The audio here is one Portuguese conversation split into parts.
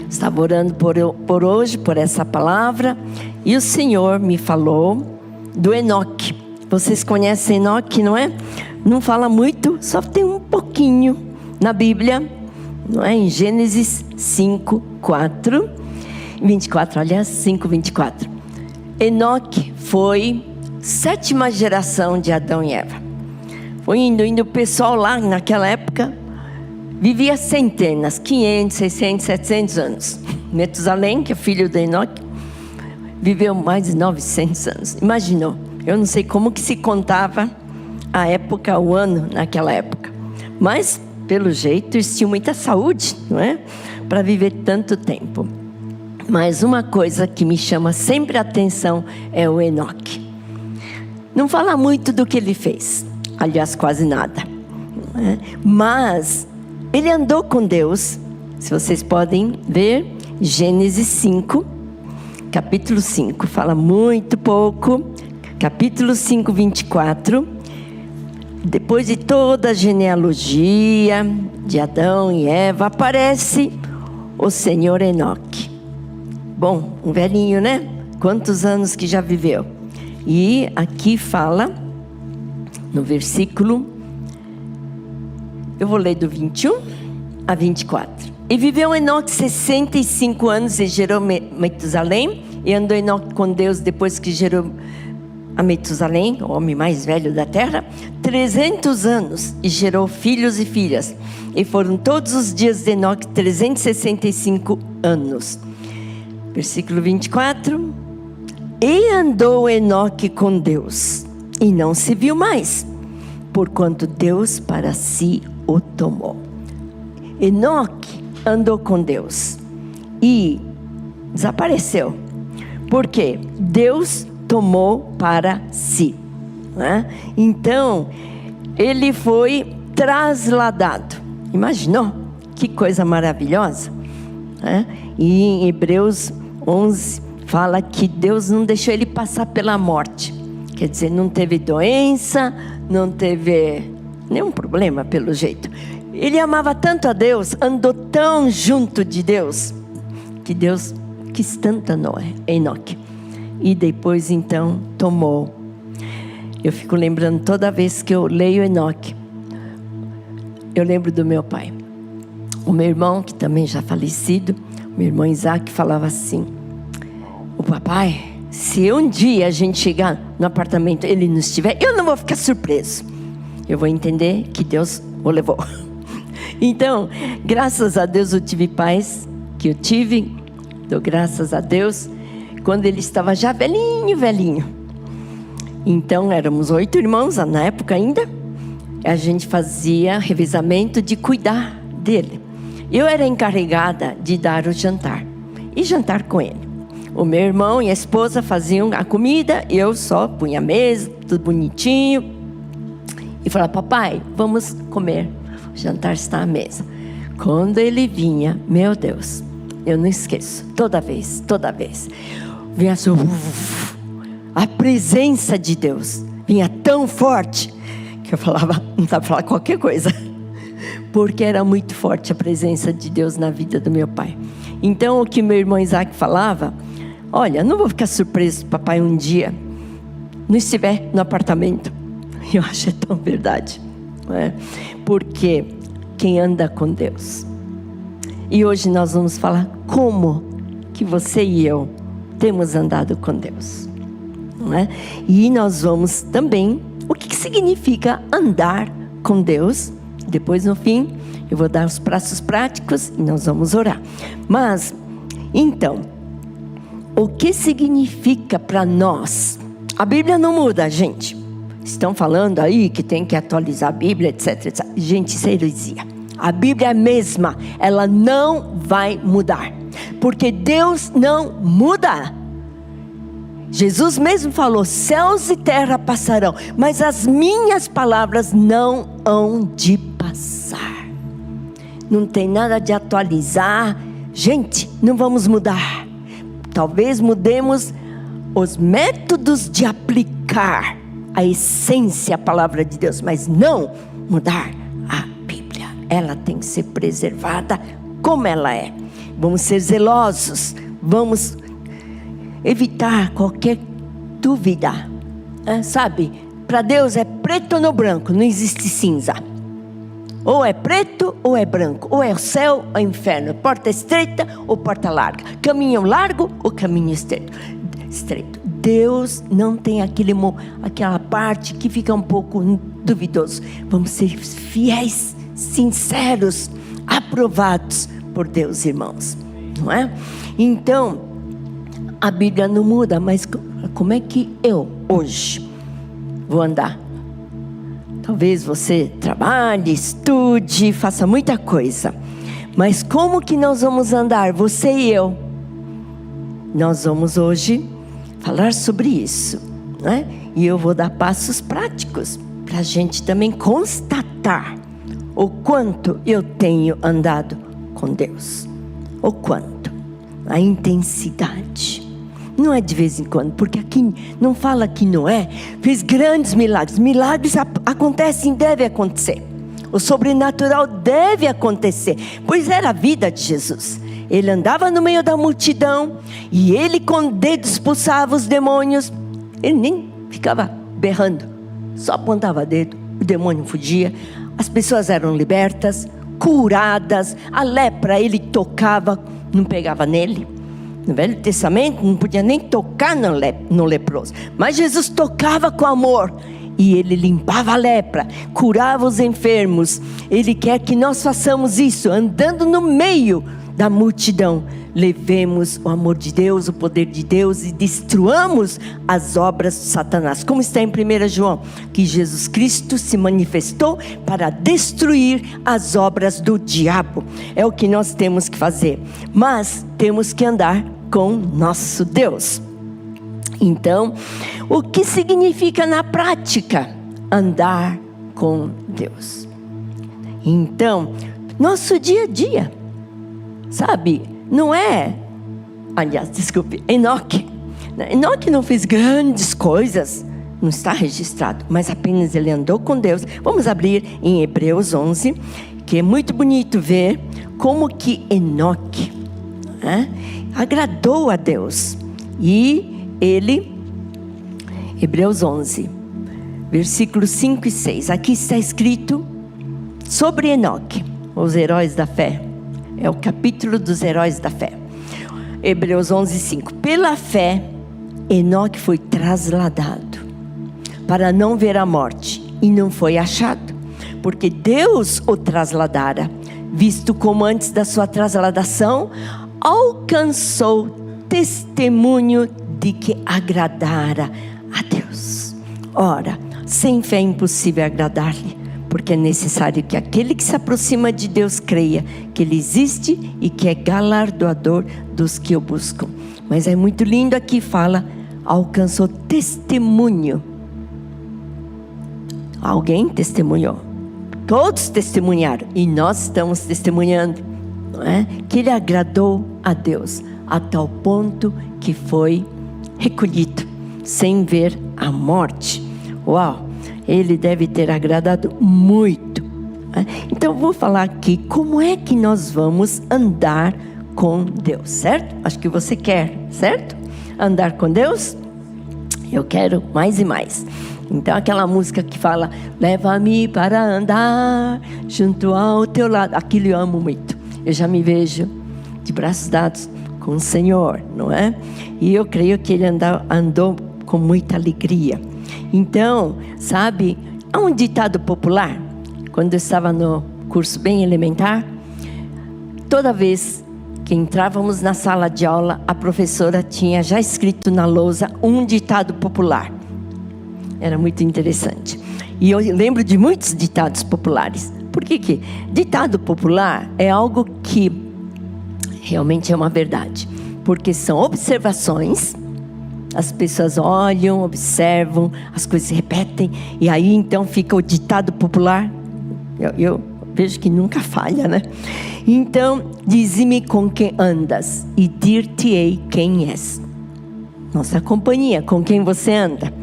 Estava orando por hoje, por essa palavra, e o Senhor me falou do Enoque. Vocês conhecem Enoque, não é? Não fala muito, só tem um pouquinho na Bíblia, não é? Em Gênesis 5, 4, 24, aliás, 5, 24. Enoque foi 7ª geração de Adão e Eva. Foi indo, o pessoal lá naquela época vivia centenas, 500, 600, 700 anos. Metusalém, que é filho de Enoque, viveu mais de 900 anos. Imaginou, eu não sei como que se contava a época, o ano naquela época. Mas, pelo jeito, eles tinham muita saúde, não é? Para viver tanto tempo. Mas uma coisa que me chama sempre a atenção é o Enoque. Não fala muito do que ele fez, aliás, quase nada. Não é? Mas ele andou com Deus. Se vocês podem ver, Gênesis 5, capítulo 5, fala muito pouco. Capítulo 5, 24. Depois de toda a genealogia de Adão e Eva, aparece o Senhor Enoque. Bom, um velhinho, né? Quantos anos que já viveu? E aqui fala, no versículo, eu vou ler do 21 a 24. E viveu Enoque 65 anos e gerou Metusalém. E andou Enoque com Deus depois que gerou a Metusalém, o homem mais velho da terra, 300 anos, e gerou filhos e filhas. E foram todos os dias de Enoque 365 anos. Versículo 24. E andou Enoque com Deus, e não se viu mais, porquanto Deus para si o tomou. Enoque andou com Deus e desapareceu. Por quê? Deus tomou para si, né? Então, ele foi trasladado. Imaginou? Que coisa maravilhosa, né? E em Hebreus 11 fala que Deus não deixou ele passar pela morte. Quer dizer, não teve doença, não teve nenhum problema pelo jeito. Ele amava tanto a Deus, andou tão junto de Deus, que Deus quis tanto Enoque. E depois então tomou. Eu fico lembrando toda vez que eu leio Enoque, eu lembro do meu pai. O meu irmão, que também já falecido, meu irmão Isaac, falava assim: o papai, se um dia a gente chegar no apartamento, ele não estiver, eu não vou ficar surpreso. Eu vou entender que Deus o levou. Então, graças a Deus eu tive pais que eu tive. Dou graças a Deus. Quando ele estava já velhinho. Então, éramos 8 irmãos, na época ainda. A gente fazia revezamento de cuidar dele. Eu era encarregada de dar o jantar. E jantar com ele. O meu irmão e a esposa faziam a comida. Eu só punha a mesa, tudo bonitinho. E falava: papai, vamos comer. O jantar está à mesa. Quando ele vinha, meu Deus, eu não esqueço. Toda vez. Vinha assim, a presença de Deus vinha tão forte que eu falava, não dá para falar qualquer coisa, porque era muito forte a presença de Deus na vida do meu pai. Então o que meu irmão Isaac falava: olha, não vou ficar surpreso se papai um dia não estiver no apartamento. Eu acho tão verdade, não é? Porque quem anda com Deus. E hoje nós vamos falar como que você e eu temos andado com Deus, não é? E nós vamos também, o que significa andar com Deus. Depois, no fim, eu vou dar os passos práticos e nós vamos orar. Mas, então, o que significa para nós? A Bíblia não muda, gente. Estão falando aí que tem que atualizar a Bíblia, etc, etc. Gente, isso é heresia. A Bíblia é a mesma, ela não vai mudar, porque Deus não muda. Jesus mesmo falou: céus e terra passarão, mas as minhas palavras não hão de passar. Não tem nada de atualizar. Gente, não vamos mudar. Talvez mudemos os métodos de aplicar a essência, a palavra de Deus, mas não mudar a Bíblia. Ela tem que ser preservada como ela é. vamos ser zelosos, vamos evitar qualquer dúvida. Sabe, para Deus é preto no branco, não existe cinza. Ou é preto ou é branco, ou é o céu ou é o inferno, porta estreita ou porta larga, caminho largo ou caminho estreito. Deus não tem aquela parte que fica um pouco duvidoso. Vamos ser fiéis, sinceros, aprovados por Deus, irmãos, não é? Então, a Bíblia não muda, mas como é que eu hoje vou andar? Talvez você trabalhe, estude, faça muita coisa, mas como que nós vamos andar, você e eu? Nós vamos hoje falar sobre isso, né? E eu vou dar passos práticos para a gente também constatar o quanto eu tenho andado com Deus, o quanto, a intensidade. Não é de vez em quando, porque aqui não fala que Noé fez grandes milagres. Milagres acontecem, deve acontecer. O sobrenatural deve acontecer, pois era a vida de Jesus. Ele andava no meio da multidão e ele com dedos expulsava os demônios. Ele nem ficava berrando, só apontava dedo, o demônio fugia. As pessoas eram libertas, curadas. A lepra ele não pegava nele. No Velho Testamento não podia nem tocar no leproso, mas Jesus tocava com amor e ele limpava a lepra, curava os enfermos. Ele quer que nós façamos isso, andando no meio da multidão. Levemos o amor de Deus, o poder de Deus e destruamos as obras de Satanás. Como está em 1 João, que Jesus Cristo se manifestou para destruir as obras do diabo. É o que nós temos que fazer, mas temos que andar com nosso Deus. Então, o que significa na prática andar com Deus? Então, nosso dia a dia, sabe, não é, aliás, desculpe, Enoque não fez grandes coisas, não está registrado, mas apenas ele andou com Deus. Vamos abrir em Hebreus 11, que é muito bonito ver como que Enoque agradou a Deus. E ele, Hebreus 11, versículos 5 e 6, aqui está escrito sobre Enoque, os heróis da fé. É o capítulo dos heróis da fé. Hebreus 11, 5. Pela fé, Enoque foi trasladado para não ver a morte, e não foi achado, porque Deus o trasladara, visto como antes da sua trasladação alcançou testemunho de que agradara a Deus. Ora, sem fé é impossível agradar-lhe, porque é necessário que aquele que se aproxima de Deus creia que Ele existe e que é galardoador dos que o buscam. Mas é muito lindo aqui, fala, alcançou testemunho. Alguém testemunhou, todos testemunharam, e nós estamos testemunhando, não é? Que ele agradou a Deus, a tal ponto que foi recolhido, sem ver a morte. Uau! Ele deve ter agradado muito. Então eu vou falar aqui como é que nós vamos andar com Deus, certo? Acho que você quer, certo? Andar com Deus? Eu quero mais e mais. Então aquela música que fala, leva-me para andar junto ao teu lado, aquilo eu amo muito. Eu já me vejo de braços dados com o Senhor, não é? E eu creio que ele andou com muita alegria. Então, sabe, há um ditado popular, quando eu estava no curso bem elementar, toda vez que entrávamos na sala de aula, a professora tinha já escrito na lousa um ditado popular. Era muito interessante. E eu lembro de muitos ditados populares. Por que ditado popular é algo que realmente é uma verdade? Porque são observações. As pessoas olham, observam, as coisas se repetem, e aí então fica o ditado popular. Eu vejo que nunca falha, né? Então, dize-me com quem andas, e dir-te-ei quem és. Nossa companhia, com quem você anda?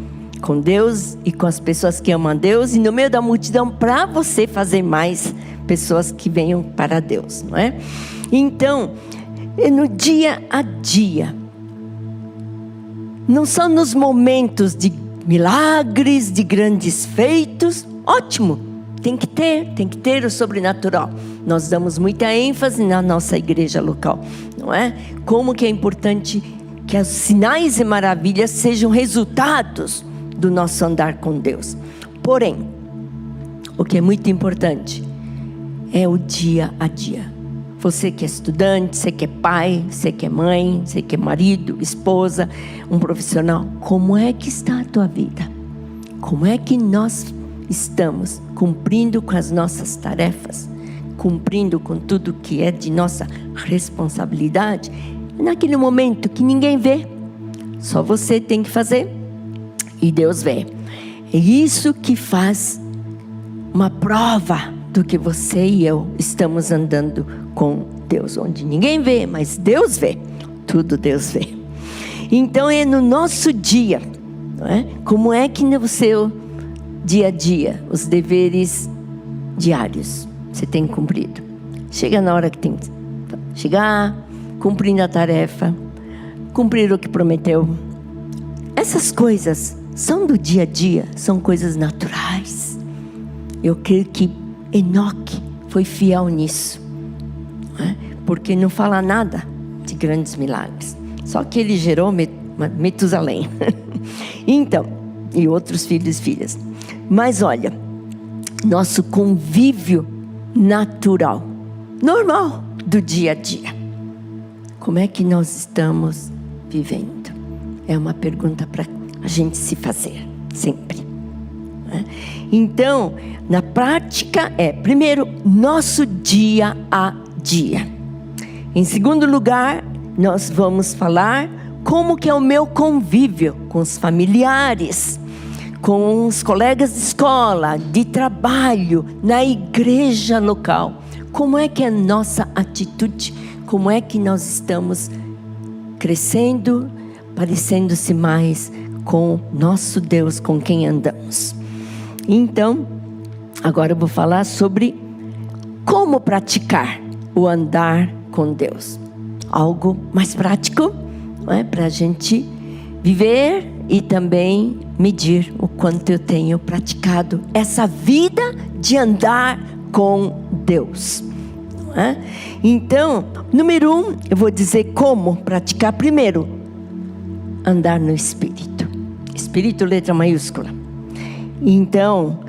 Com Deus e com as pessoas que amam a Deus, e no meio da multidão, para você fazer mais pessoas que venham para Deus, não é? Então, é no dia a dia. Não são nos momentos de milagres, de grandes feitos. Ótimo, tem que ter o sobrenatural. Nós damos muita ênfase na nossa igreja local, não é? Como que é importante que os sinais e maravilhas sejam resultados do nosso andar com Deus. Porém, o que é muito importante é o dia a dia. Você que é estudante, você que é pai, você que é mãe, você que é marido, esposa, um profissional, como é que está a tua vida? Como é que nós estamos cumprindo com as nossas tarefas? Cumprindo com tudo que é de nossa responsabilidade? Naquele momento que ninguém vê, só você tem que fazer e Deus vê. É isso que faz uma prova do que você e eu estamos andando com Deus, onde ninguém vê, mas Deus vê, tudo Deus vê. Então é no nosso dia, não é? Como é que no seu dia a dia, os deveres diários você tem cumprido? Chega na hora que tem que chegar, cumprindo a tarefa, cumprir o que prometeu. Essas coisas são do dia a dia, são coisas naturais. Eu creio que Enoque foi fiel nisso, né? Porque não fala nada de grandes milagres, só que ele gerou Metusalém. Então, e outros filhos e filhas. Mas olha, nosso convívio natural, normal do dia a dia, como é que nós estamos vivendo? É uma pergunta para a gente se fazer sempre, né? Então, na prática primeiro, nosso dia a dia. Em segundo lugar, nós vamos falar como que é o meu convívio com os familiares, com os colegas de escola, de trabalho, na igreja local. Como é que é a nossa atitude? Como é que nós estamos crescendo, parecendo-se mais com nosso Deus, com quem andamos? Então, agora eu vou falar sobre como praticar o andar com Deus. Algo mais prático, não é? Para a gente viver e também medir o quanto eu tenho praticado essa vida de andar com Deus, não é? Então, número 1, eu vou dizer como praticar. Primeiro, andar no Espírito. Espírito, letra maiúscula. Então,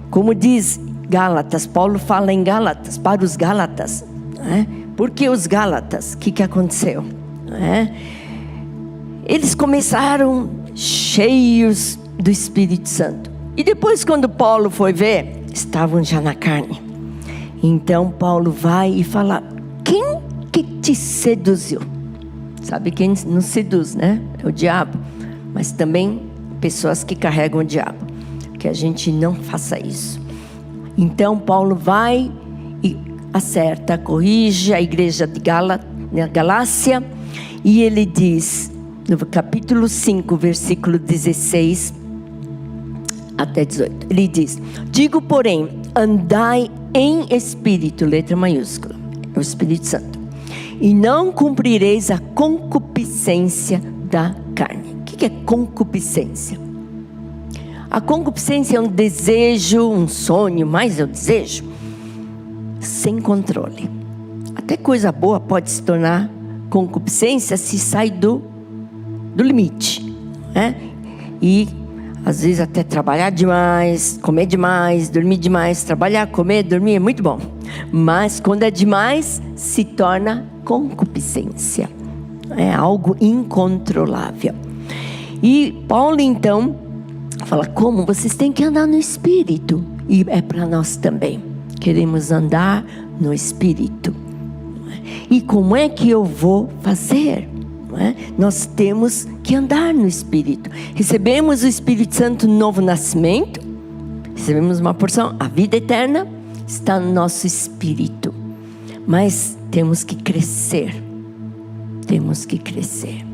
como diz Gálatas, Paulo fala em Gálatas, para os Gálatas, né? Porque os Gálatas, o que aconteceu? Né? Eles começaram cheios do Espírito Santo. E depois, quando Paulo foi ver, estavam já na carne. Então, Paulo vai e fala: quem que te seduziu? Sabe quem nos seduz, né? É o diabo. Mas também pessoas que carregam o diabo. Que a gente não faça isso. Então Paulo vai e acerta, corrige a igreja de Galácia, e ele diz no capítulo 5, versículo 16 até 18, ele diz: digo, porém, andai em espírito, letra maiúscula, é o Espírito Santo, e não cumprireis a concupiscência da carne. O que é concupiscência? A concupiscência é um desejo, um sonho, mas é um desejo sem controle. Até coisa boa pode se tornar concupiscência se sai do limite, né? E às vezes até trabalhar demais, comer demais, dormir demais. Trabalhar, comer, dormir é muito bom, mas quando é demais se torna concupiscência. É algo incontrolável. E Paulo então fala: como? Vocês têm que andar no Espírito. E é para nós também. Queremos andar no Espírito. E como é que eu vou fazer? Não é? Nós temos que andar no Espírito. Recebemos o Espírito Santo no novo nascimento. Recebemos uma porção. A vida eterna está no nosso espírito. Mas temos que crescer. Temos que crescer.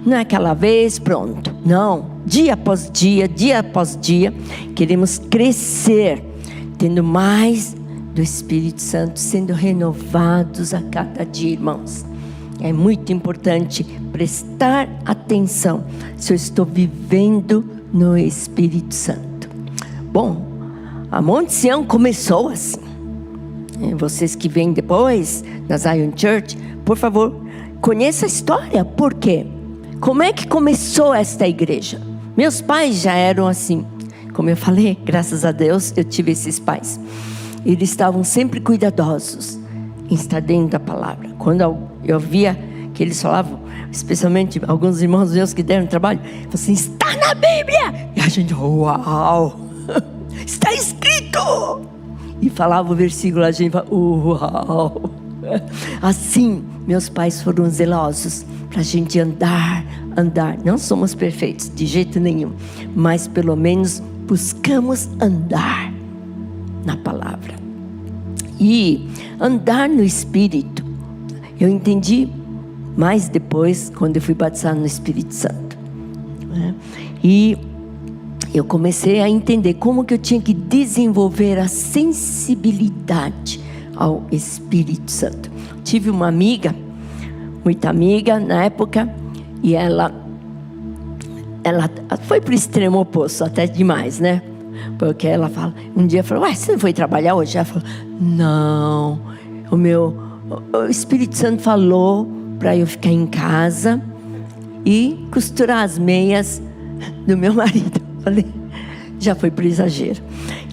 Não é aquela vez, pronto. Não, dia após dia, queremos crescer, tendo mais do Espírito Santo, sendo renovados a cada dia, irmãos. É muito importante prestar atenção se eu estou vivendo no Espírito Santo. Bom, a Monte Sião começou assim. Vocês que vêm depois na Zion Church, por favor, conheça a história. Por quê? Como é que começou esta igreja? Meus pais já eram assim. Como eu falei, graças a Deus eu tive esses pais. Eles estavam sempre cuidadosos em estar dentro da palavra. Quando eu via que eles falavam, especialmente alguns irmãos meus que deram trabalho, falavam assim, está na Bíblia! E a gente, uau! Está escrito! E falava o versículo, a gente falava, uau! Assim, meus pais foram zelosos para a gente andar. Não somos perfeitos, de jeito nenhum, mas pelo menos buscamos andar na palavra. E andar no Espírito, eu entendi mais depois, quando eu fui batizado no Espírito Santo. E eu comecei a entender como que eu tinha que desenvolver a sensibilidade ao Espírito Santo. Tive uma amiga, muita amiga na época, e ela foi para o extremo oposto, até demais, né? Porque ela fala, um dia falou, ué, você não foi trabalhar hoje? Ela falou, não, o Espírito Santo falou para eu ficar em casa e costurar as meias do meu marido. Falei, já foi para o exagero.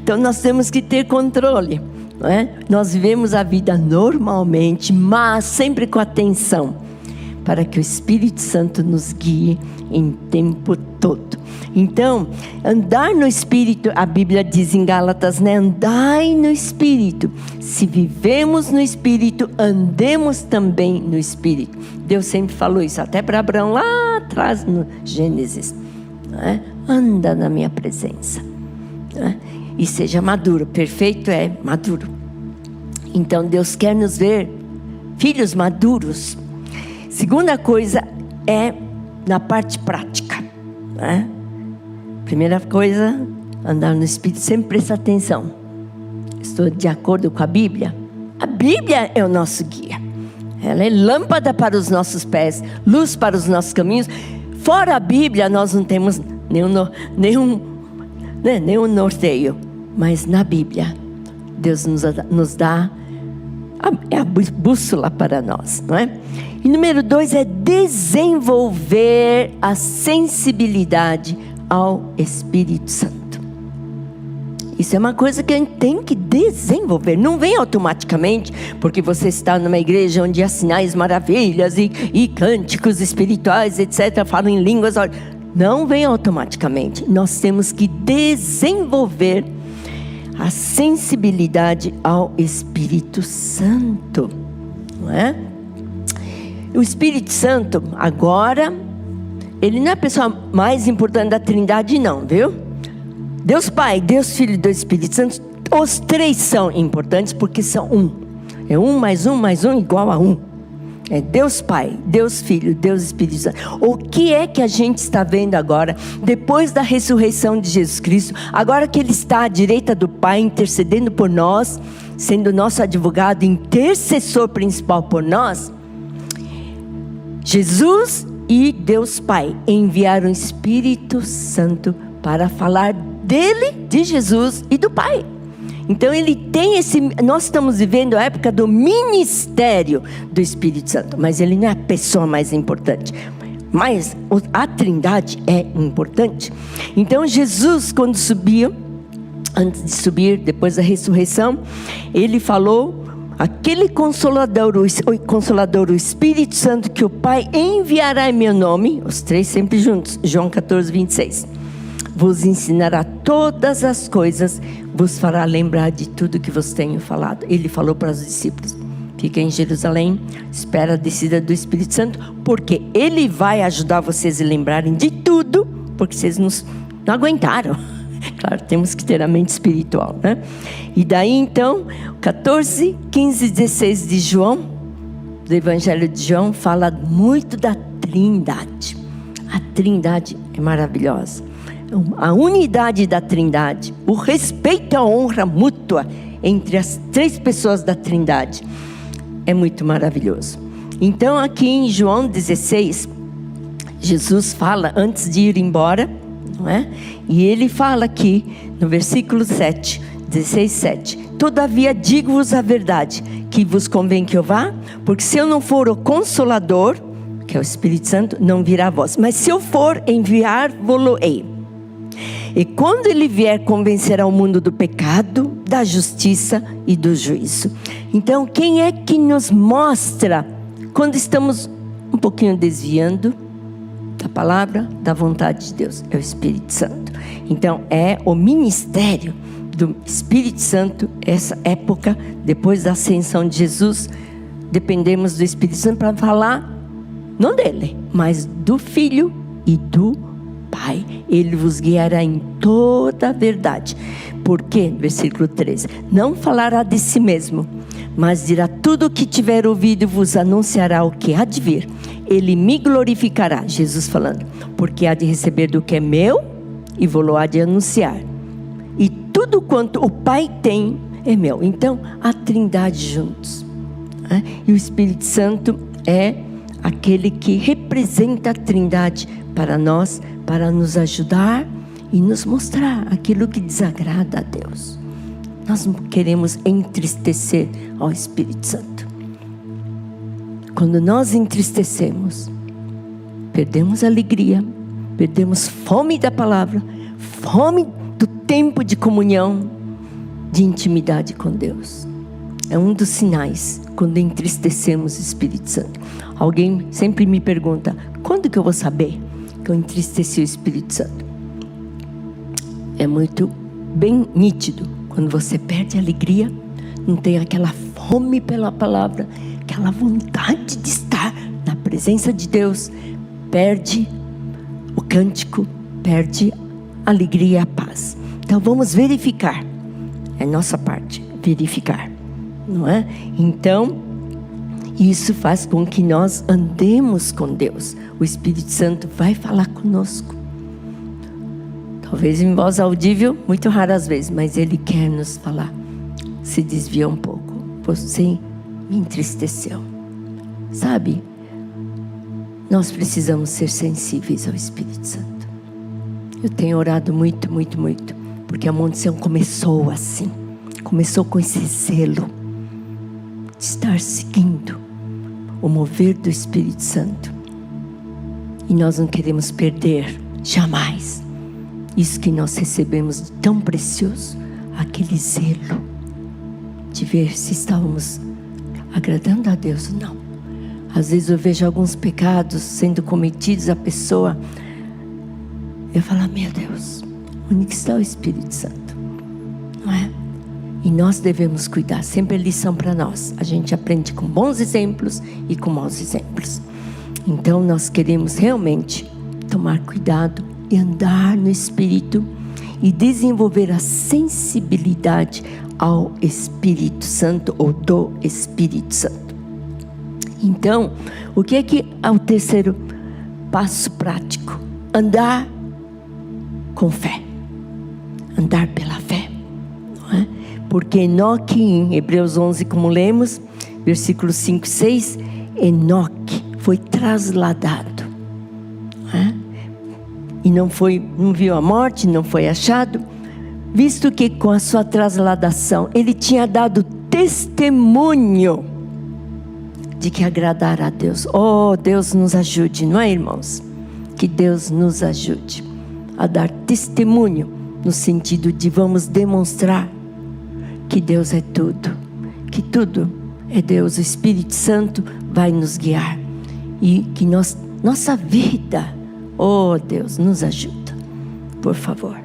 Então nós temos que ter controle, não é? Nós vivemos a vida normalmente, mas sempre com atenção, para que o Espírito Santo nos guie em tempo todo. Então, andar no Espírito, a Bíblia diz em Gálatas, né? Andai no Espírito. Se vivemos no Espírito, andemos também no Espírito. Deus sempre falou isso, até para Abraão lá atrás no Gênesis, né? Anda na minha presença, né? E seja maduro. Perfeito é maduro. Então Deus quer nos ver filhos maduros. Segunda coisa é na parte prática, né? Primeira coisa, andar no Espírito, sempre prestar atenção. Estou de acordo com a Bíblia? A Bíblia é o nosso guia. Ela é lâmpada para os nossos pés, luz para os nossos caminhos. Fora a Bíblia, nós não temos nenhum norteio. Mas na Bíblia, Deus nos dá a bússola para nós, não é? E número 2 é desenvolver a sensibilidade ao Espírito Santo. Isso é uma coisa que a gente tem que desenvolver. Não vem automaticamente, porque você está numa igreja onde há sinais, maravilhas e cânticos espirituais, etc. Falam em línguas. Não vem automaticamente. Nós temos que desenvolver a sensibilidade ao Espírito Santo, não é? O Espírito Santo, agora, ele não é a pessoa mais importante da Trindade, não, viu? Deus Pai, Deus Filho e Deus Espírito Santo, os três são importantes porque são um. É 1 mais 1 mais 1 igual a 1. É Deus Pai, Deus Filho, Deus Espírito Santo. O que é que a gente está vendo agora, depois da ressurreição de Jesus Cristo, agora que Ele está à direita do Pai, intercedendo por nós, sendo nosso advogado, intercessor principal por nós? Jesus e Deus Pai enviaram o Espírito Santo para falar dele, de Jesus e do Pai. Então ele tem nós estamos vivendo a época do ministério do Espírito Santo, mas ele não é a pessoa mais importante. Mas a Trindade é importante. Então Jesus, quando subiu, antes de subir, depois da ressurreição, ele falou: aquele Consolador, o Espírito Santo, que o Pai enviará em meu nome, os três sempre juntos, João 14, 26. Vos ensinará todas as coisas, vos fará lembrar de tudo que vos tenho falado. Ele falou para os discípulos: fiquem em Jerusalém, espera a descida do Espírito Santo, porque Ele vai ajudar vocês a lembrarem de tudo, porque vocês não aguentaram. Claro, temos que ter a mente espiritual, né? E daí então, 14, 15, 16 de João, do Evangelho de João, fala muito da Trindade. A Trindade é maravilhosa. A unidade da Trindade, o respeito e a honra mútua entre as três pessoas da Trindade é muito maravilhoso. Então aqui em João 16, Jesus fala antes de ir embora, não é? E ele fala aqui no versículo 7, 16, 7. Todavia digo-vos a verdade, que vos convém que eu vá, porque se eu não for o Consolador, que é o Espírito Santo, não virá a vós. Mas se eu for, enviar-vos-ei. E quando ele vier, convencerá o mundo do pecado, da justiça e do juízo. Então, quem é que nos mostra quando estamos um pouquinho desviando da palavra, da vontade de Deus? É o Espírito Santo. Então, é o ministério do Espírito Santo, essa época, depois da ascensão de Jesus, dependemos do Espírito Santo para falar, não dele, mas do Filho e do Pai. Ele vos guiará em toda a verdade. Porque, versículo 13, não falará de si mesmo, mas dirá tudo o que tiver ouvido e vos anunciará o que há de vir. Ele me glorificará, Jesus falando, porque há de receber do que é meu e vou-lo há de anunciar. E tudo quanto o Pai tem é meu. Então, a Trindade juntos, né? E o Espírito Santo é aquele que representa a Trindade para nós, para nos ajudar e nos mostrar aquilo que desagrada a Deus. Nós não queremos entristecer ao Espírito Santo. Quando nós entristecemos, perdemos a alegria, perdemos fome da palavra, fome do tempo de comunhão, de intimidade com Deus. É um dos sinais quando entristecemos o Espírito Santo. Alguém sempre me pergunta, quando que eu vou saber que eu entristeci o Espírito Santo? É muito bem nítido. Quando você perde a alegria, não tem aquela fome pela palavra, aquela vontade de estar na presença de Deus, perde o cântico, perde a alegria e a paz. Então vamos verificar. É nossa parte, verificar, não é? Então, isso faz com que nós andemos com Deus. O Espírito Santo vai falar conosco. Talvez em voz audível, muito raras vezes, mas Ele quer nos falar. Se desvia um pouco. Você me entristeceu. Sabe? Nós precisamos ser sensíveis ao Espírito Santo. Eu tenho orado muito, muito, muito. Porque a Monte começou assim. Começou com esse zelo de estar seguindo o mover do Espírito Santo. E nós não queremos perder jamais isso que nós recebemos de tão precioso, aquele zelo de ver se estávamos agradando a Deus ou não. Às vezes eu vejo alguns pecados sendo cometidos, a pessoa, eu falo, meu Deus, onde está o Espírito Santo? Não é? E nós devemos cuidar, sempre é lição para nós. A gente aprende com bons exemplos e com maus exemplos. Então nós queremos realmente tomar cuidado e andar no Espírito e desenvolver a sensibilidade ao Espírito Santo ou do Espírito Santo. Então, o que é o terceiro passo prático? Andar com fé. Andar pela fé. Não é? Porque Enoque, em Hebreus 11, como lemos, versículos 5 e 6, Enoque foi trasladado. Não é? E não viu a morte, não foi achado, visto que com a sua trasladação, ele tinha dado testemunho de que agradara a Deus. Oh, Deus nos ajude, não é, irmãos? Que Deus nos ajude a dar testemunho, no sentido de vamos demonstrar que Deus é tudo, que tudo é Deus. O Espírito Santo vai nos guiar e que nossa vida, oh Deus, nos ajuda, por favor,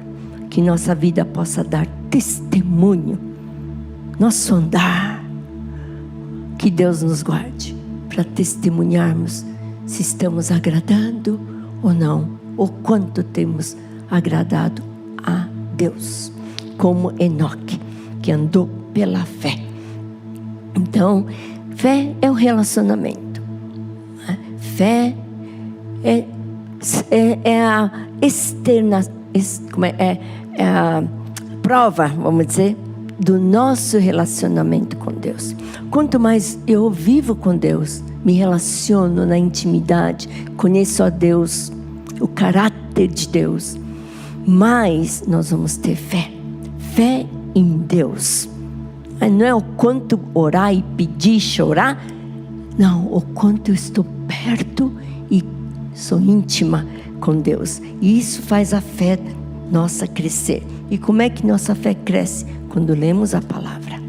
que nossa vida possa dar testemunho, nosso andar, que Deus nos guarde para testemunharmos se estamos agradando ou não, ou quanto temos agradado a Deus, como Enoque, que andou pela fé. Então, fé é um relacionamento, né? Fé é a externa, é a prova, vamos dizer, do nosso relacionamento com Deus. Quanto mais eu vivo com Deus, me relaciono na intimidade, conheço a Deus, o caráter de Deus, mais nós vamos ter fé. Fé em Deus. Não é o quanto orar e pedir, chorar. Não, o quanto eu estou perto e sou íntima com Deus. E isso faz a fé nossa crescer. E como é que nossa fé cresce? Quando lemos a palavra.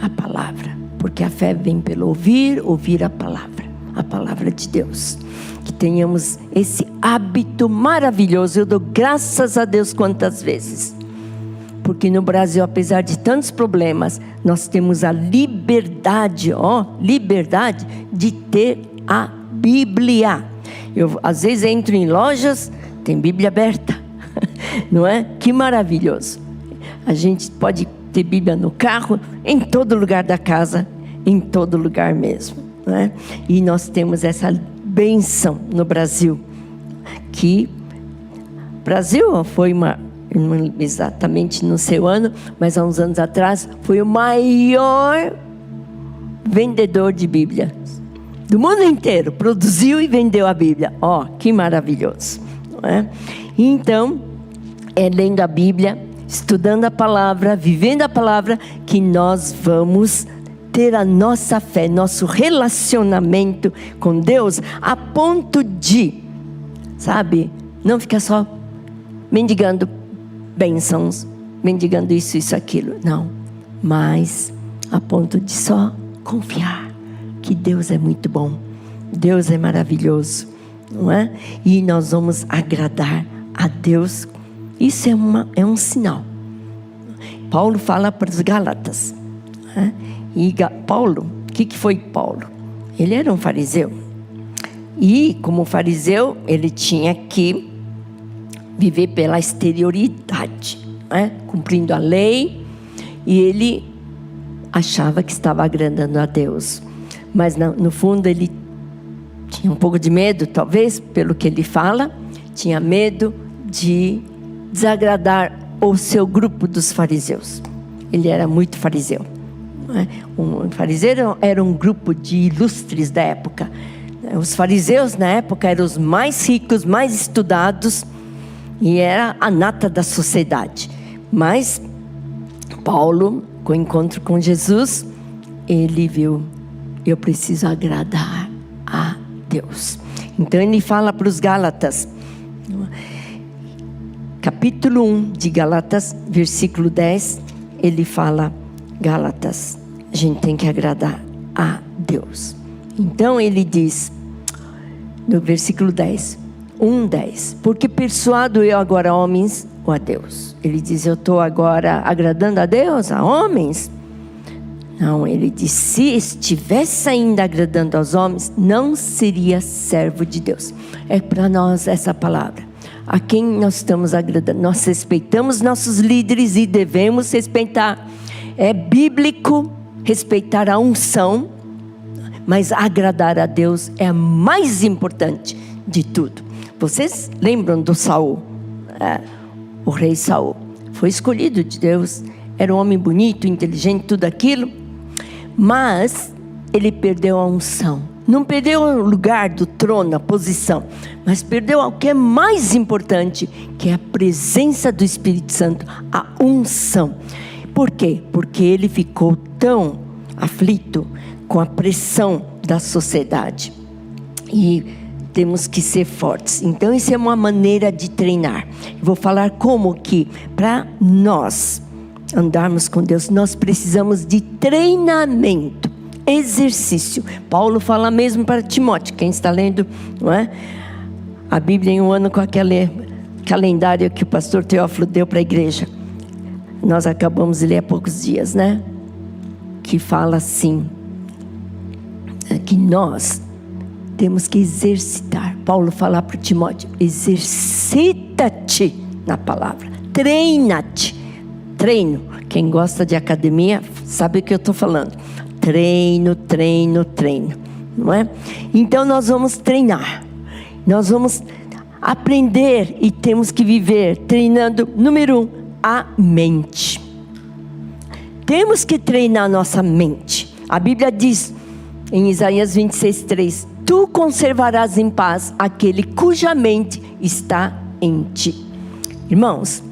A palavra. Porque a fé vem pelo ouvir a palavra de Deus. Que tenhamos esse hábito maravilhoso. Eu dou graças a Deus quantas vezes. Porque no Brasil, apesar de tantos problemas, nós temos a liberdade, liberdade de ter a Bíblia. Eu às vezes entro em lojas, tem Bíblia aberta, não é? Que maravilhoso. A gente pode ter Bíblia no carro, em todo lugar da casa, em todo lugar mesmo, não é? E nós temos essa bênção no Brasil, que Brasil foi não exatamente no seu ano, mas há uns anos atrás, foi o maior vendedor de Bíblia do mundo inteiro. Produziu e vendeu a Bíblia. Que maravilhoso, não é? Então, é lendo a Bíblia, estudando a palavra, vivendo a palavra, que nós vamos ter a nossa fé, nosso relacionamento com Deus, a ponto de, não ficar só mendigando bênçãos, mendigando isso, aquilo. Não, mas a ponto de só confiar que Deus é muito bom, Deus é maravilhoso, não é? E nós vamos agradar a Deus. Isso é um sinal. Paulo fala para os Gálatas, né? E Paulo, o que foi Paulo? Ele era um fariseu. E como fariseu, ele tinha que viver pela exterioridade, né? Cumprindo a lei, e ele achava que estava agradando a Deus, mas no fundo ele tinha um pouco de medo, talvez, pelo que ele fala, tinha medo de desagradar o seu grupo dos fariseus. Ele era muito fariseu, né? Um fariseu era um grupo de ilustres da época. Os fariseus na época eram os mais ricos, mais estudados, e era a nata da sociedade. Mas Paulo, com o encontro com Jesus, ele viu: eu preciso agradar a Deus. Então ele fala para os Gálatas, capítulo 1 de Gálatas, versículo 10, ele fala: Gálatas, a gente tem que agradar a Deus. Então ele diz, no versículo 10, 1:10, porque persuado eu agora homens ou a Deus? Ele diz: eu estou agora agradando a Deus, a homens? Não, ele diz: se estivesse ainda agradando aos homens, não seria servo de Deus. É para nós essa palavra. A quem nós estamos agradando? Nós respeitamos nossos líderes e devemos respeitar. É bíblico respeitar a unção, mas agradar a Deus é a mais importante de tudo. Vocês lembram do Saul? O rei Saul foi escolhido de Deus, era um homem bonito, inteligente, tudo aquilo, mas ele perdeu a unção. Não perdeu o lugar do trono, a posição, mas perdeu o que é mais importante, que é a presença do Espírito Santo, a unção. Por quê? Porque ele ficou tão aflito com a pressão da sociedade. E temos que ser fortes. Então isso é uma maneira de treinar. Eu vou falar como que para nós andarmos com Deus, nós precisamos de treinamento, exercício. Paulo fala mesmo para Timóteo, quem está lendo, não é? A Bíblia em um ano, com aquele calendário que o pastor Teófilo deu para a igreja. Nós acabamos de ler há poucos dias, né? Que fala assim, que nós temos que exercitar. Paulo fala para Timóteo: exercita-te na palavra, treina-te. Treino, quem gosta de academia sabe o que eu estou falando. Treino, treino, treino, não é? Então nós vamos treinar, nós vamos aprender e temos que viver treinando. Número 1, a mente. temos que treinar nossa mente. A Bíblia diz em Isaías 26:3: tu conservarás em paz aquele cuja mente está em ti. Irmãos,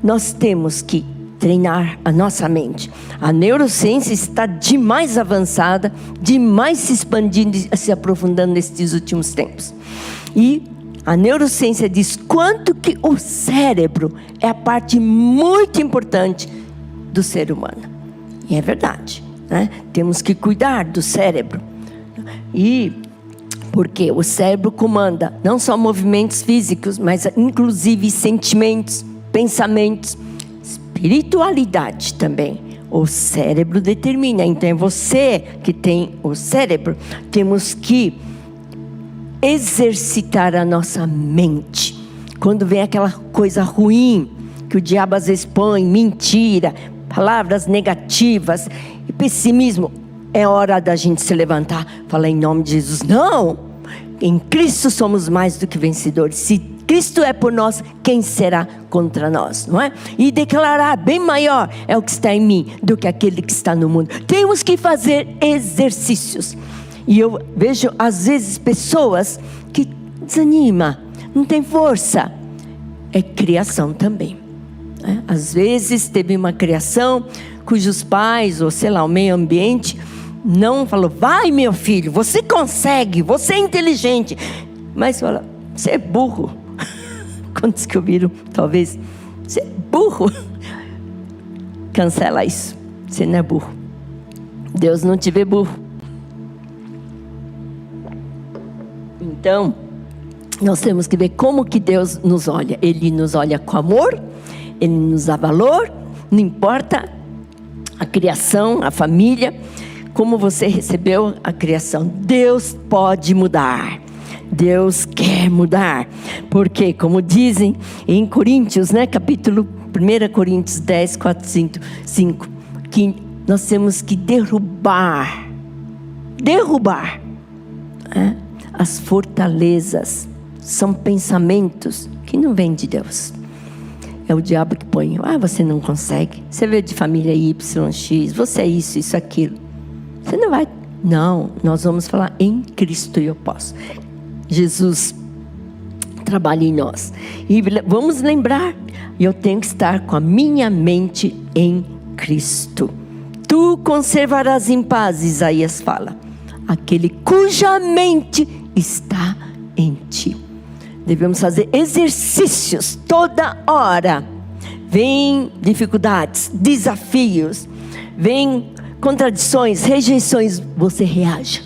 nós temos que treinar a nossa mente. A neurociência está demais avançada, demais se expandindo e se aprofundando nesses últimos tempos. E a neurociência diz quanto que o cérebro é a parte muito importante do ser humano. E é verdade, né? Temos que cuidar do cérebro. E porque o cérebro comanda não só movimentos físicos, mas inclusive sentimentos, pensamentos, espiritualidade também. O cérebro determina. Então é você que tem o cérebro. Temos que exercitar a nossa mente. Quando vem aquela coisa ruim que o diabo às vezes põe, mentira, palavras negativas e pessimismo, é hora da gente se levantar, falar em nome de Jesus: não, em Cristo somos mais do que vencedores. Se Cristo é por nós, quem será contra nós, não é? E declarar: bem maior é o que está em mim do que aquele que está no mundo. Temos que fazer exercícios. E eu vejo às vezes pessoas que desanimam, não tem força. É criação também, né? Às vezes teve uma criação cujos pais, ou sei lá, o meio ambiente não falou: vai meu filho, você consegue, você é inteligente. Mas fala: você é burro. Quantos que ouviram? Talvez: você é burro. Cancela isso, você não é burro. Deus não te vê burro. Então, nós temos que ver como que Deus nos olha. Ele nos olha com amor, Ele nos dá valor, não importa a criação, a família, como você recebeu a criação. Deus pode mudar, Deus quer mudar, porque como dizem em Coríntios, né, capítulo 1 Coríntios 10, 4, 5, que nós temos que derrubar, né? As fortalezas são pensamentos que não vêm de Deus. É o diabo que põe: ah, você não consegue, você veio de família YX, você é isso, isso, aquilo. Você não vai. Não, nós vamos falar: em Cristo eu posso. Jesus trabalha em nós. E vamos lembrar: eu tenho que estar com a minha mente em Cristo. Tu conservarás em paz, Isaías fala, aquele cuja mente está em ti. Devemos fazer exercícios toda hora. Vem dificuldades, desafios, vem contradições, rejeições, você reage.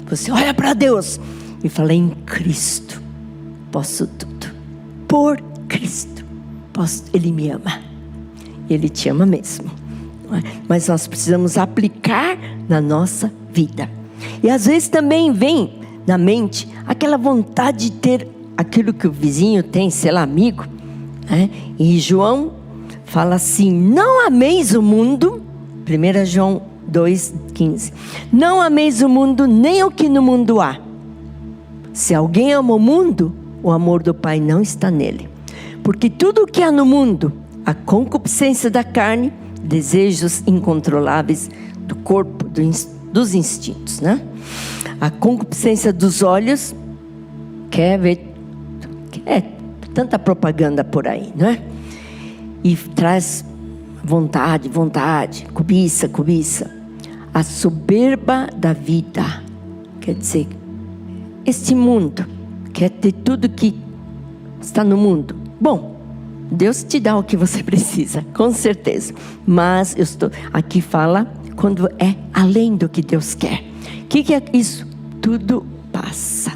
Você olha para Deus e fala: em Cristo posso tudo. Por Cristo posso. Ele me ama. Ele te ama mesmo. Mas nós precisamos aplicar na nossa vida. E às vezes também vem na mente aquela vontade de ter aquilo que o vizinho tem, sei lá, amigo, né? E João fala assim: não ameis o mundo. 1 João 2,15: não ameis o mundo, nem o que no mundo há. Se alguém ama o mundo, o amor do Pai não está nele. Porque tudo o que há no mundo, a concupiscência da carne, desejos incontroláveis do corpo, dos instintos, né? A concupiscência dos olhos, quer ver, tanta propaganda por aí, não é? E traz vontade, cobiça. A soberba da vida, quer dizer, este mundo quer ter tudo que está no mundo. Bom, Deus te dá o que você precisa, com certeza. Mas aqui fala quando é além do que Deus quer. O que é isso? Tudo passa,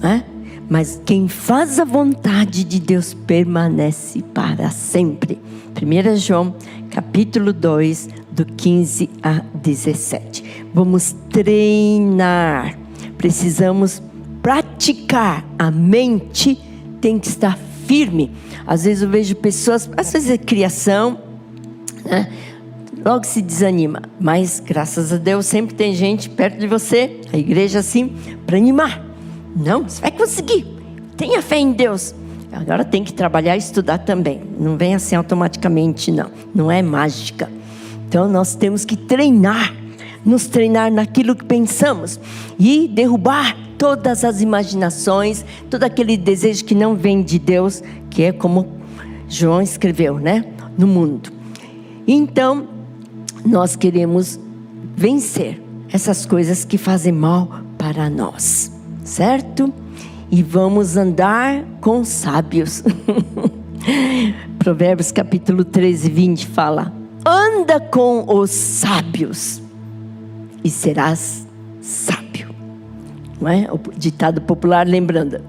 né? Mas quem faz a vontade de Deus permanece para sempre. 1 João, capítulo 2, do 15 a 17. Vamos treinar. Precisamos praticar. A mente tem que estar firme. Às vezes eu vejo pessoas, às vezes é criação, né? Logo se desanima. Mas graças a Deus sempre tem gente perto de você, a igreja assim, para animar. Não, você vai conseguir. Tenha fé em Deus. Agora tem que trabalhar e estudar também. Não vem assim automaticamente, não. Não é mágica. Então nós temos que treinar, nos treinar naquilo que pensamos e derrubar todas as imaginações, todo aquele desejo que não vem de Deus, que é como João escreveu, né? No mundo. Então, nós queremos vencer essas coisas que fazem mal para nós, certo? E vamos andar com sábios. Provérbios capítulo 13, 20 fala: anda com os sábios e serás sábio. Não é? O ditado popular, lembrando: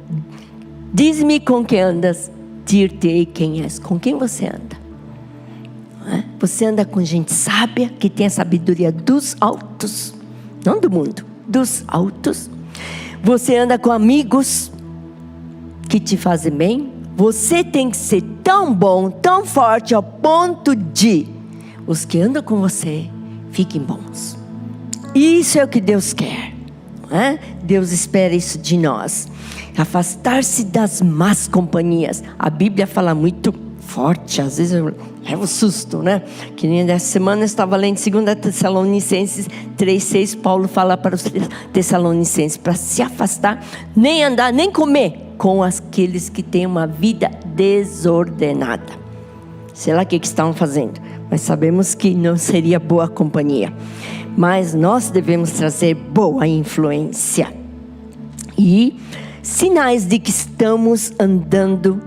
diz-me com quem andas, dir-te-ei quem és. Com quem você anda? Não é? Você anda com gente sábia, que tem a sabedoria dos altos, não do mundo, dos altos. Você anda com amigos que te fazem bem. Você tem que ser tão bom, tão forte, ao ponto de os que andam com você fiquem bons. Isso é o que Deus quer, não é? Deus espera isso de nós. Afastar-se das más companhias. A Bíblia fala muito forte, às vezes eu levo susto, né? Que nem nessa semana eu estava lendo 2 Tessalonicenses 3,6. Paulo fala para os Tessalonicenses para se afastar, nem andar, nem comer com aqueles que têm uma vida desordenada. Sei lá o que estavam fazendo, mas sabemos que não seria boa companhia. Mas nós devemos trazer boa influência e sinais de que estamos andando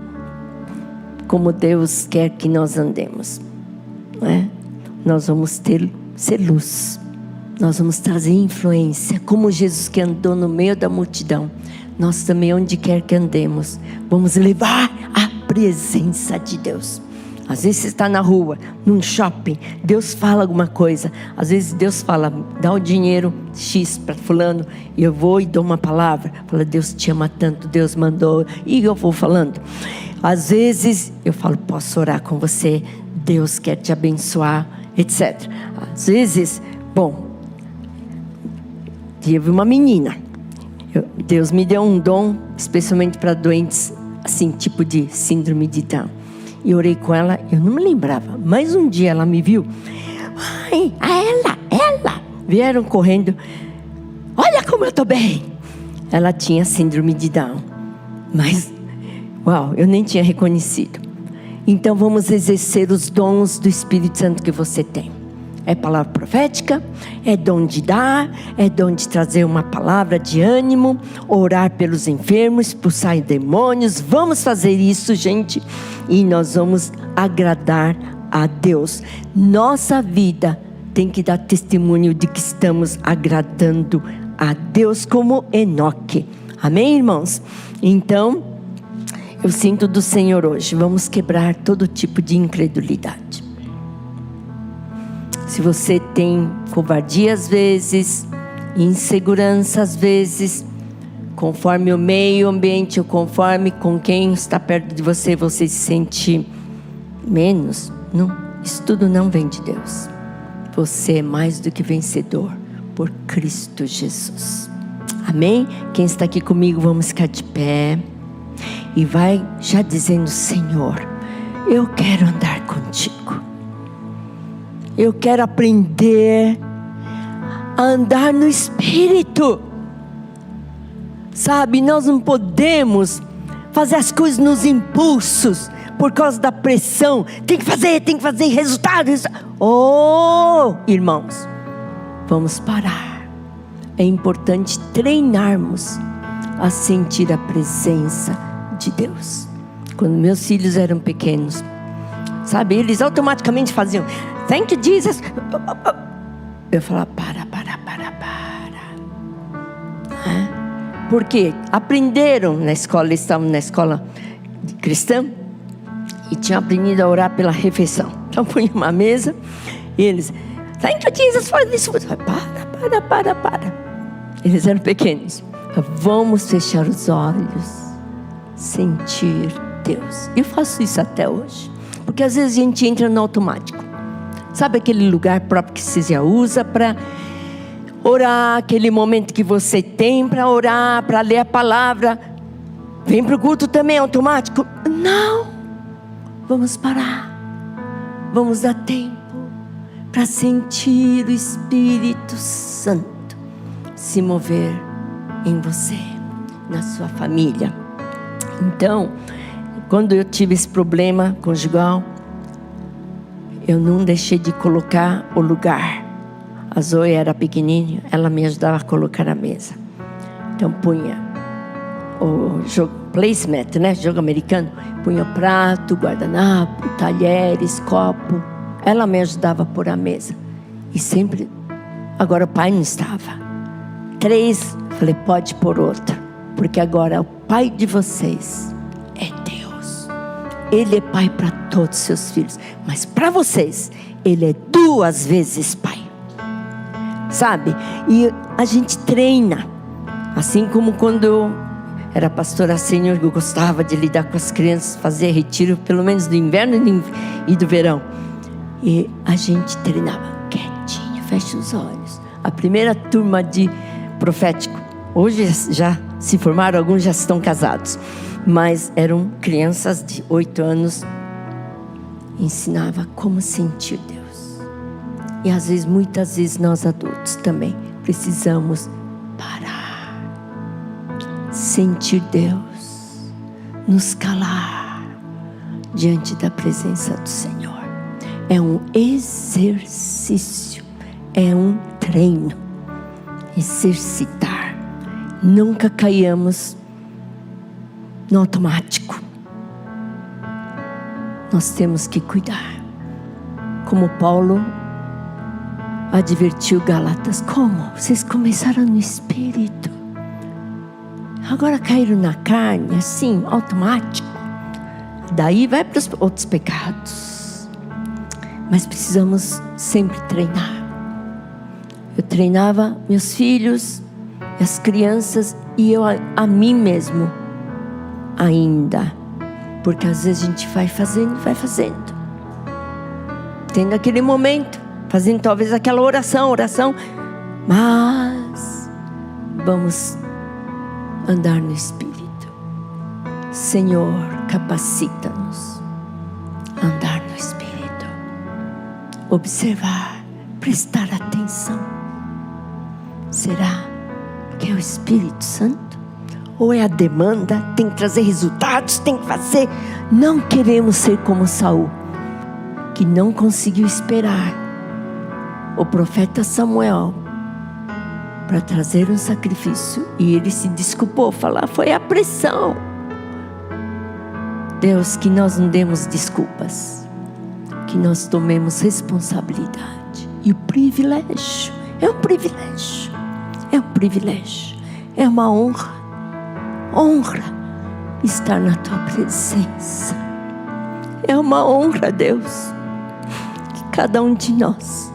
como Deus quer que nós andemos, não é? Nós vamos ser luz, nós vamos trazer influência, como Jesus que andou no meio da multidão. Nós também, onde quer que andemos, vamos levar a presença de Deus. Às vezes você está na rua, num shopping, Deus fala alguma coisa. Às vezes Deus fala: dá o dinheiro X para fulano, e eu vou e dou uma palavra. Fala: Deus te ama tanto, Deus mandou, e eu vou falando. Às vezes eu falo: posso orar com você, Deus quer te abençoar, etc. Às vezes, bom, teve uma menina, Deus me deu um dom, especialmente para doentes, assim, tipo de síndrome de Down. E orei com ela, eu não me lembrava. Mas um dia ela me viu. Ai, ela. Vieram correndo. Olha como eu estou bem. Ela tinha síndrome de Down. Mas, uau, eu nem tinha reconhecido. Então vamos exercer os dons do Espírito Santo que você tem. É palavra profética, é dom de dar, é dom de trazer uma palavra de ânimo, orar pelos enfermos, expulsar demônios. Vamos fazer isso, gente, e nós vamos agradar a Deus. Nossa vida tem que dar testemunho de que estamos agradando a Deus, como Enoque. Amém, irmãos? Então, eu sinto do Senhor hoje, vamos quebrar todo tipo de incredulidade. Se você tem covardia às vezes, insegurança às vezes, conforme o meio ambiente ou conforme com quem está perto de você, você se sente menos. Não, isso tudo não vem de Deus. Você é mais do que vencedor por Cristo Jesus. Amém? Quem está aqui comigo, vamos ficar de pé. E vai já dizendo: Senhor, eu quero andar contigo. Eu quero aprender a andar no Espírito. Sabe, nós não podemos fazer as coisas nos impulsos, por causa da pressão. Tem que fazer resultado. Oh, irmãos, vamos parar. É importante treinarmos a sentir a presença de Deus. Quando meus filhos eram pequenos, sabe, eles automaticamente faziam: thank you, Jesus. Eu falava: para. Porque aprenderam na escola, eles estavam na escola cristã e tinham aprendido a orar pela refeição. Então punha uma mesa e eles: thank you, Jesus, faz isso. Para. Eles eram pequenos. Vamos fechar os olhos, sentir Deus. Eu faço isso até hoje. Porque às vezes a gente entra no automático. Sabe aquele lugar próprio que você já usa para orar, aquele momento que você tem para orar, para ler a palavra. Vem para o culto também automático? Não. Vamos parar. Vamos dar tempo para sentir o Espírito Santo se mover em você, na sua família. Então, quando eu tive esse problema conjugal, eu não deixei de colocar o lugar. A Zoe era pequenininha, ela me ajudava a colocar a mesa. Então punha o placemat, né? Jogo americano. Punha prato, guardanapo, talheres, copo. Ela me ajudava a pôr a mesa. E sempre... Agora o pai não estava. 3, falei, pode pôr outro. Porque agora o pai de vocês é Deus. Ele é pai para todos os seus filhos. Mas para vocês, Ele é 2 vezes pai. Sabe? E a gente treina. Assim como quando eu era pastora sênior, eu gostava de lidar com as crianças, fazer retiro, pelo menos do inverno e do verão. E a gente treinava quietinho, fecha os olhos. A primeira turma de profético, hoje já se formaram, alguns já estão casados, mas eram crianças de 8 anos. Ensinava como sentir Deus. E às vezes, muitas vezes nós adultos também precisamos parar, sentir Deus, nos calar diante da presença do Senhor. É um exercício, é um treino. Exercitar. Nunca caiamos no automático. Nós temos que cuidar. Como Paulo advertiu Gálatas: como? Vocês começaram no Espírito, agora caíram na carne, assim, automático. Daí vai para os outros pecados. Mas precisamos sempre treinar. Eu treinava meus filhos, as crianças e eu a mim mesmo ainda. Porque às vezes a gente vai fazendo. Tendo aquele momento, fazendo talvez aquela oração. Mas vamos andar no Espírito. Senhor, capacita-nos a andar no Espírito. Observar, prestar atenção. Será que é o Espírito Santo? Ou é a demanda? Tem que trazer resultados, tem que fazer. Não queremos ser como Saul, que não conseguiu esperar o profeta Samuel para trazer um sacrifício. E ele se desculpou, falar, foi a pressão. Deus, que nós não demos desculpas, que nós tomemos responsabilidade. E o privilégio, é um privilégio. É um privilégio, é uma honra estar na Tua presença. É uma honra, Deus, que cada um de nós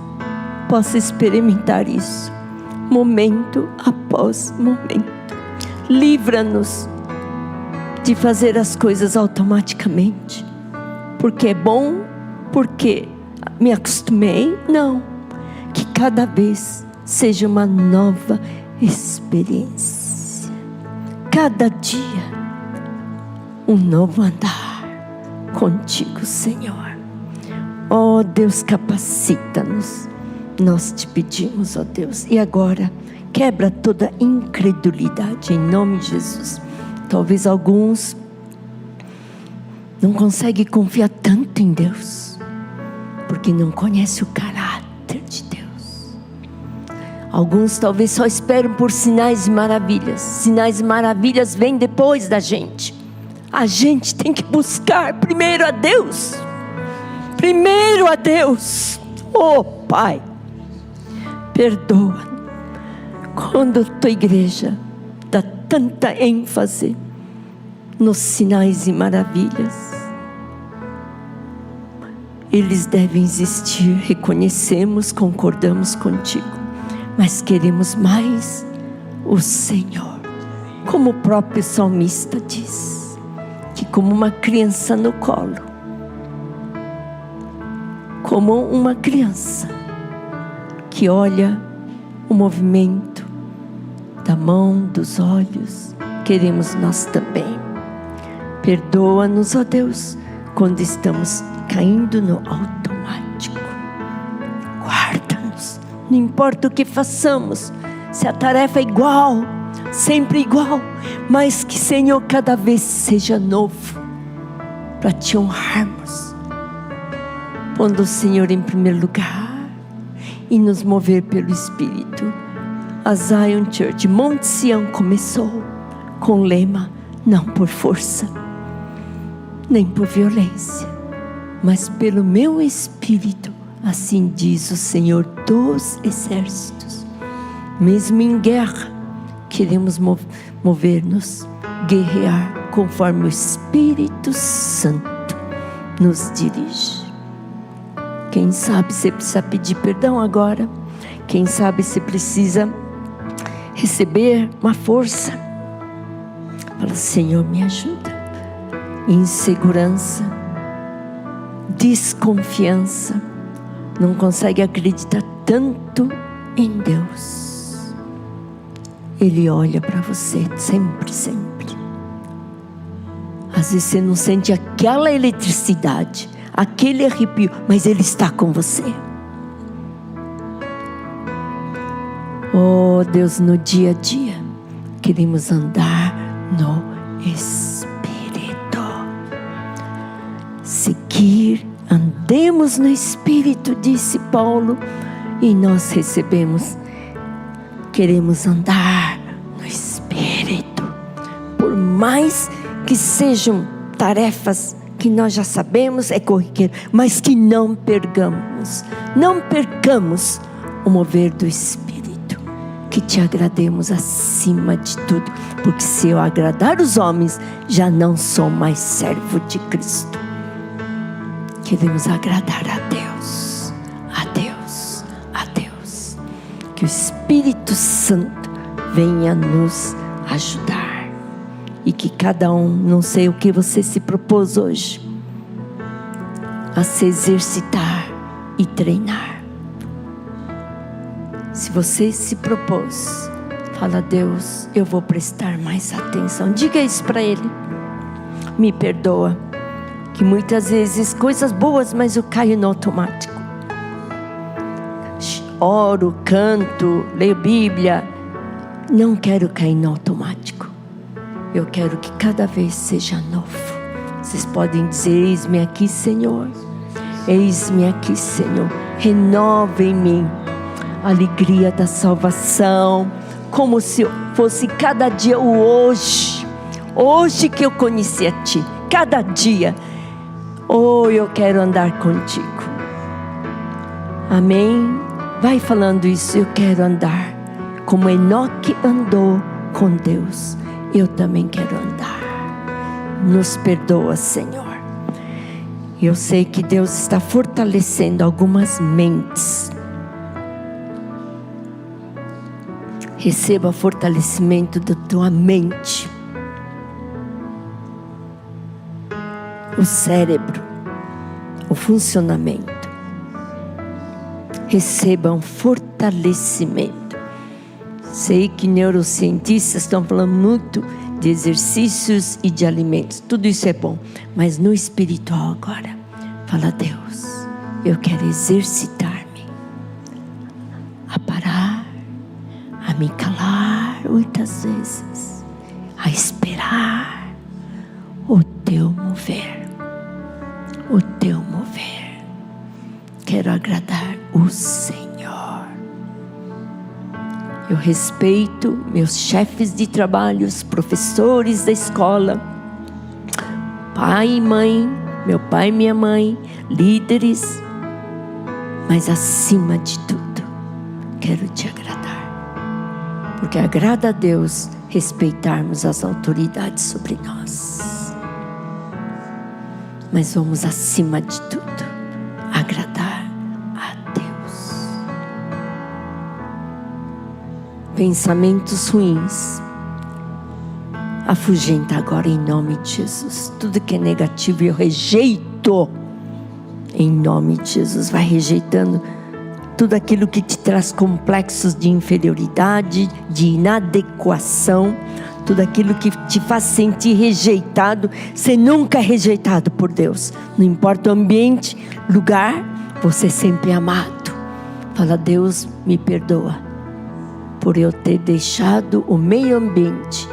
possa experimentar isso, momento após momento. Livra-nos de fazer as coisas automaticamente, porque é bom, porque me acostumei. Não, que cada vez seja uma nova experiência. Cada dia, um novo andar contigo, Senhor. Oh Deus, capacita-nos. Nós te pedimos, ó Deus. E agora, quebra toda incredulidade em nome de Jesus. Talvez alguns não conseguem confiar tanto em Deus, porque não conhecem o caráter de Deus. Alguns talvez só esperam por sinais e maravilhas. Sinais e maravilhas vêm depois da gente. A gente tem que buscar primeiro a Deus. Primeiro a Deus. Oh Pai, perdoa quando a Tua igreja dá tanta ênfase nos sinais e maravilhas. Eles devem existir, reconhecemos, concordamos contigo, mas queremos mais o Senhor. Como o próprio salmista diz, que como uma criança no colo, como uma criança que olha o movimento da mão, dos olhos, queremos nós também. Perdoa-nos, ó Deus, quando estamos caindo no automático. Não importa o que façamos, se a tarefa é igual, sempre igual, mas que, Senhor, cada vez seja novo, para Te honrarmos, pondo o Senhor em primeiro lugar e nos mover pelo Espírito. A Zion Church, Monte Sião, começou com o lema: não por força, nem por violência, mas pelo meu Espírito, assim diz o Senhor dos Exércitos. Mesmo em guerra, queremos mover-nos, guerrear conforme o Espírito Santo nos dirige. Quem sabe você precisa pedir perdão agora. Quem sabe você precisa receber uma força. Fala: Senhor, me ajuda. Insegurança, desconfiança, não consegue acreditar tanto em Deus. Ele olha para você sempre, sempre. Às vezes você não sente aquela eletricidade, aquele arrepio, mas Ele está com você. Oh Deus, no dia a dia queremos andar no Espírito, seguir, andemos no Espírito, disse Paulo, e nós recebemos. Queremos andar no Espírito, por mais que sejam tarefas que nós já sabemos, é corriqueiro, mas que não percamos o mover do Espírito, que Te agrademos acima de tudo, porque se eu agradar os homens, já não sou mais servo de Cristo. Queremos agradar a Deus, a Deus, a Deus. Que o Espírito Santo venha nos ajudar. E que cada um, não sei o que você se propôs hoje, a se exercitar e treinar. Se você se propôs, fala: Deus, eu vou prestar mais atenção. Diga isso para Ele. Me perdoa, que muitas vezes coisas boas, mas eu caio no automático. Oro, canto, leio Bíblia. Não quero cair no automático. Eu quero que cada vez seja novo. Vocês podem dizer: eis-me aqui, Senhor. Eis-me aqui, Senhor. Renova em mim a alegria da salvação, como se fosse cada dia o hoje. Hoje que eu conheci a Ti, cada dia. Oh, eu quero andar contigo. Amém? Vai falando isso. Eu quero andar como Enoque andou com Deus. Eu também quero andar. Nos perdoa, Senhor. Eu sei que Deus está fortalecendo algumas mentes. Receba fortalecimento da tua mente. O cérebro, o funcionamento. Receba um fortalecimento. Sei que neurocientistas estão falando muito de exercícios e de alimentos. Tudo isso é bom. Mas no espiritual agora, fala: Deus, eu quero exercitar-me a parar, a me calar muitas vezes, a esperar o Teu mover. O Teu mover. Quero agradar o Senhor. Eu respeito meus chefes de trabalho, os professores da escola, pai e mãe, meu pai e minha mãe, líderes, mas acima de tudo, quero Te agradar, porque agrada a Deus respeitarmos as autoridades sobre nós, mas vamos acima de tudo agradar a Deus. Pensamentos ruins, afugenta agora em nome de Jesus. Tudo que é negativo eu rejeito em nome de Jesus. Vai rejeitando tudo aquilo que te traz complexos de inferioridade, de inadequação, tudo aquilo que te faz sentir rejeitado. Você nunca é rejeitado por Deus. Não importa o ambiente, lugar, você é sempre amado. Fala: Deus, me perdoa por eu ter deixado o meio ambiente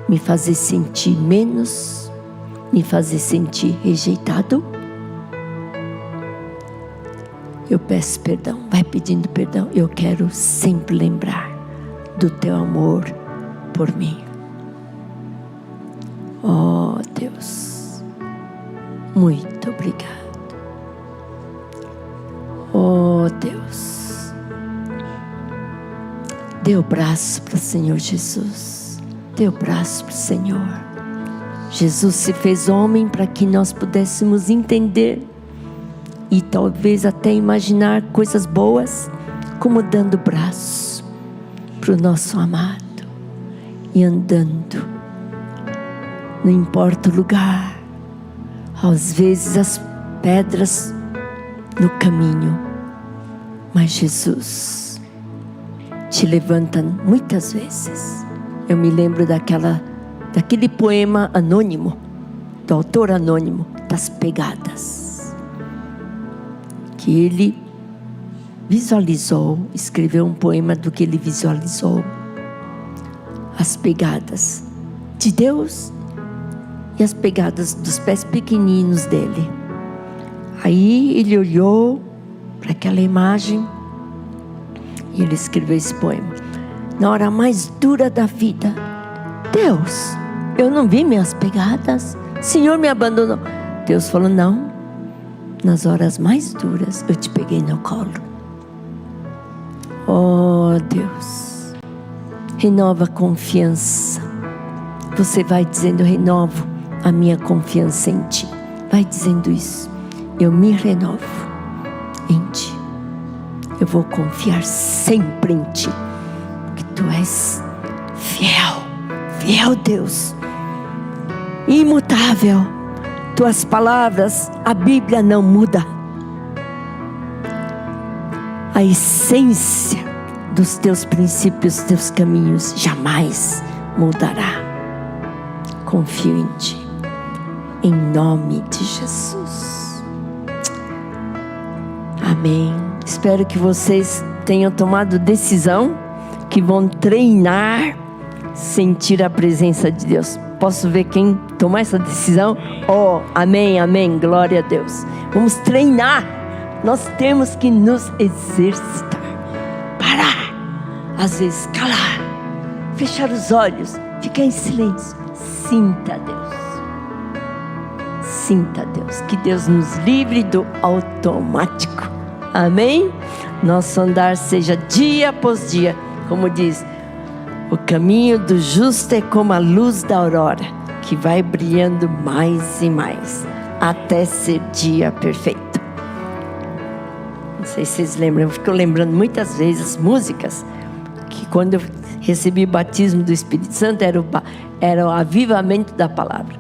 me fazer sentir menos, me fazer sentir rejeitado. Eu peço perdão. Vai pedindo perdão. Eu quero sempre lembrar do teu amor por mim. Oh Deus, muito obrigado. Oh Deus, dê o braço para o Senhor Jesus. Dê o braço para o Senhor. Jesus se fez homem para que nós pudéssemos entender e talvez até imaginar coisas boas, como dando o braço para o nosso amado e andando. Não importa o lugar, às vezes as pedras no caminho, mas Jesus te levanta muitas vezes. Eu me lembro daquele poema anônimo, do autor anônimo, das pegadas, que ele visualizou, escreveu um poema do que ele visualizou, as pegadas de Deus e as pegadas dos pés pequeninos dele. Aí ele olhou para aquela imagem e ele escreveu esse poema. Na hora mais dura da vida: Deus, eu não vi minhas pegadas, o Senhor me abandonou. Deus falou: não, nas horas mais duras eu te peguei no colo. Oh Deus, renova a confiança. Você vai dizendo: renovo a minha confiança em ti. Vai dizendo isso: eu me renovo em ti. Eu vou confiar sempre em ti, porque tu és fiel, fiel Deus, imutável. Tuas palavras, a Bíblia não muda. A essência dos teus princípios, teus caminhos jamais mudará. Confio em ti, em nome de Jesus. Amém. Espero que vocês tenham tomado decisão, que vão treinar sentir a presença de Deus. Posso ver quem tomou essa decisão? Oh, amém, amém, glória a Deus. Vamos treinar. Nós temos que nos exercitar. Parar, às vezes calar, fechar os olhos, ficar em silêncio. Sinta Deus. Sinta Deus. Que Deus nos livre do automático. Amém? Nosso andar seja dia após dia, como diz: o caminho do justo é como a luz da aurora, que vai brilhando mais e mais, até ser dia perfeito. Não sei se vocês lembram, eu fico lembrando muitas vezes as músicas, que quando eu recebi o batismo do Espírito Santo, era o avivamento da palavra.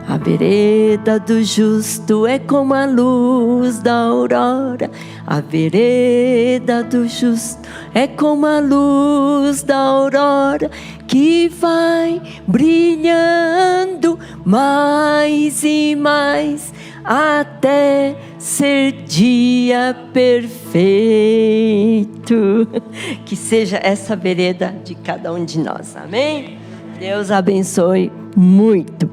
A vereda do justo é como a luz da aurora. A vereda do justo é como a luz da aurora, que vai brilhando mais e mais, até ser dia perfeito. Que seja essa vereda de cada um de nós. Amém? Deus abençoe muito.